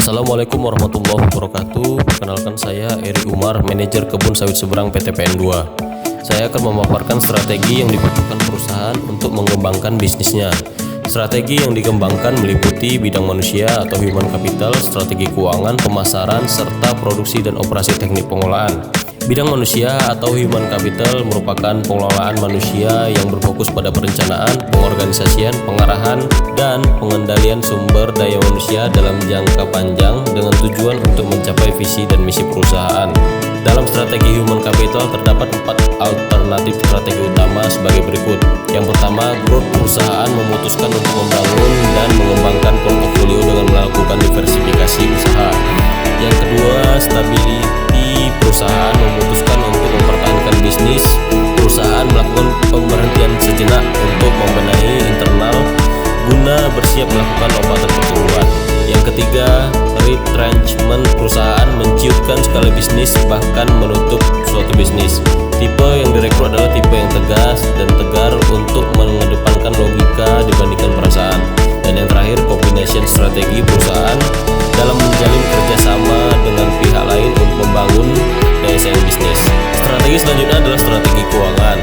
Assalamualaikum warahmatullahi wabarakatuh. Perkenalkan saya Eri Umar, manajer kebun sawit seberang PT PN2. Saya akan memaparkan strategi yang dibutuhkan perusahaan untuk mengembangkan bisnisnya. Strategi yang dikembangkan meliputi bidang manusia atau human capital, strategi keuangan, pemasaran, serta produksi dan operasi teknik pengolahan. Bidang manusia atau human capital merupakan pengelolaan manusia yang berfokus pada perencanaan, pengorganisasian, pengarahan, dan pengendalian sumber daya manusia dalam jangka panjang dengan tujuan untuk mencapai visi dan misi perusahaan. Dalam strategi human capital terdapat 4 alternatif strategi utama sebagai berikut. Yang pertama, growth. Perusahaan memutuskan untuk membangun dan mengembangkan portofolio dengan melakukan diversifikasi usaha. Yang kedua, stability. Perusahaan memutuskan untuk mempertahankan bisnis. Perusahaan melakukan pemberhentian sejenak untuk membenahi internal guna bersiap melakukan lompatan pertumbuhan. Yang ketiga, retrenchment. Perusahaan menciutkan skala bisnis bahkan menutup suatu bisnis. Tipe yang direkrut adalah tipe yang tegas dan tegar untuk mengedepankan logika dibandingkan perasaan. Dan yang terakhir, combination strategi. Perusahaan dalam menjalin kerjasama dengan pihak lain untuk membangun daya saing bisnis. Strategi selanjutnya adalah strategi keuangan.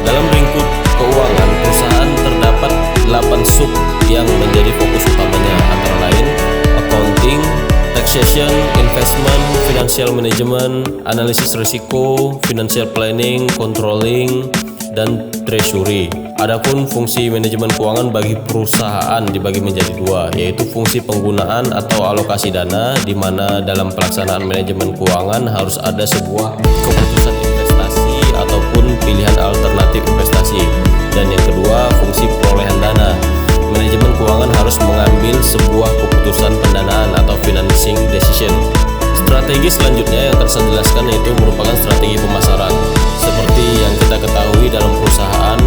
Dalam lingkup keuangan, perusahaan terdapat 8 sub yang menjadi fokus utamanya, antara lain accounting, taxation, investment, financial management, analisis risiko, financial planning, controlling, dan treasury. Adapun fungsi manajemen keuangan bagi perusahaan dibagi menjadi 2, yaitu fungsi penggunaan atau alokasi dana, di mana dalam pelaksanaan manajemen keuangan harus ada sebuah keputusan investasi ataupun pilihan alternatif investasi. Dan yang kedua, fungsi perolehan dana. Manajemen keuangan harus mengambil sebuah keputusan pendanaan atau financing decision. Strategi selanjutnya yang akan saya jelaskan yaitu merupakan strategi pemasaran. Seperti yang kita ketahui dalam perusahaan,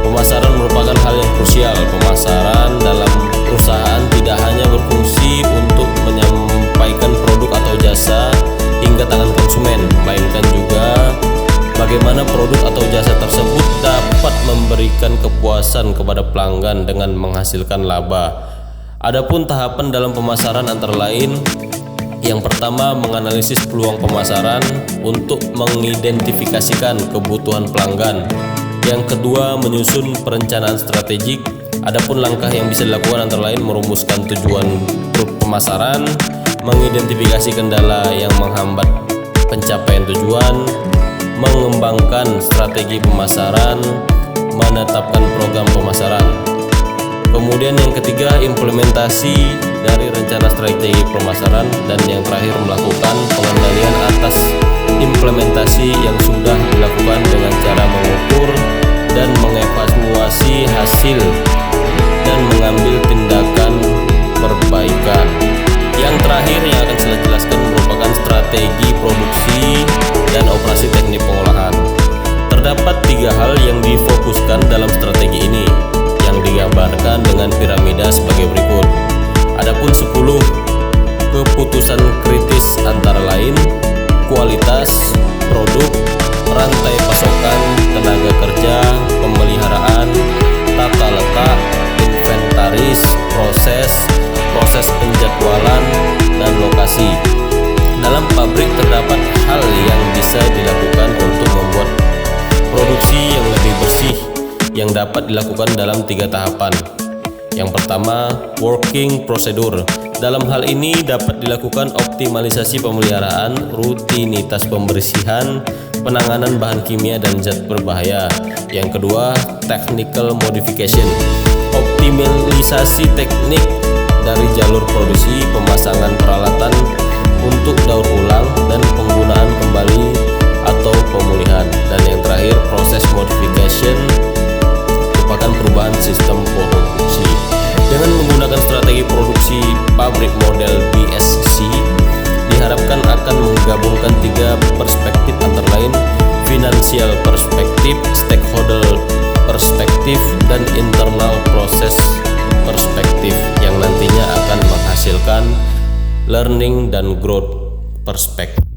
pemasaran merupakan hal yang krusial. Pemasaran dalam perusahaan tidak hanya berfungsi untuk menyampaikan produk atau jasa hingga tangan konsumen, melainkan juga bagaimana produk atau jasa tersebut dapat memberikan kepuasan kepada pelanggan dengan menghasilkan laba. Adapun tahapan dalam pemasaran antara lain, yang pertama, menganalisis peluang pemasaran untuk mengidentifikasikan kebutuhan pelanggan. Yang kedua, menyusun perencanaan strategik. Adapun langkah yang bisa dilakukan antara lain merumuskan tujuan grup pemasaran, mengidentifikasi kendala yang menghambat pencapaian tujuan, mengembangkan strategi pemasaran, menetapkan program pemasaran. Kemudian yang ketiga, implementasi dari rencana strategi pemasaran, dan yang terakhir melakukan pengendalian atas implementasi yang sudah dilakukan dengan cara mengukur dan mengevaluasi hasil dan mengambil tindakan perbaikan. Yang terakhir yang akan saya jelaskan merupakan strategi produksi dan operasi teknik pengolahan. Terdapat 3 hal yang difokuskan dalam strategi ini yang digambarkan dengan piramida sebagai berikut. Adapun 10 keputusan kritis antara lain kualitas produk, rantai pasokan, tenaga kerja, pemeliharaan, tata letak, inventaris, proses penjadwalan, dan lokasi. Dalam pabrik terdapat hal yang bisa dilakukan untuk membuat produksi yang lebih bersih yang dapat dilakukan dalam 3 tahapan. Yang pertama, working procedure. Dalam hal ini dapat dilakukan optimalisasi pemeliharaan, rutinitas pembersihan, penanganan bahan kimia dan zat berbahaya. Yang kedua, technical modification. Optimalisasi teknik dari jalur produksi, pemasangan peralatan untuk daur ulang, dan penggunaan kembali atau pemulihan. Dan yang terakhir, proses modification merupakan perubahan sistem produksi. Dengan menggunakan strategi produksi pabrik model BSC, diharapkan akan menggabungkan 3 perspektif antara lain financial perspektif, stakeholder perspektif, dan internal proses perspektif yang nantinya akan menghasilkan learning dan growth perspektif.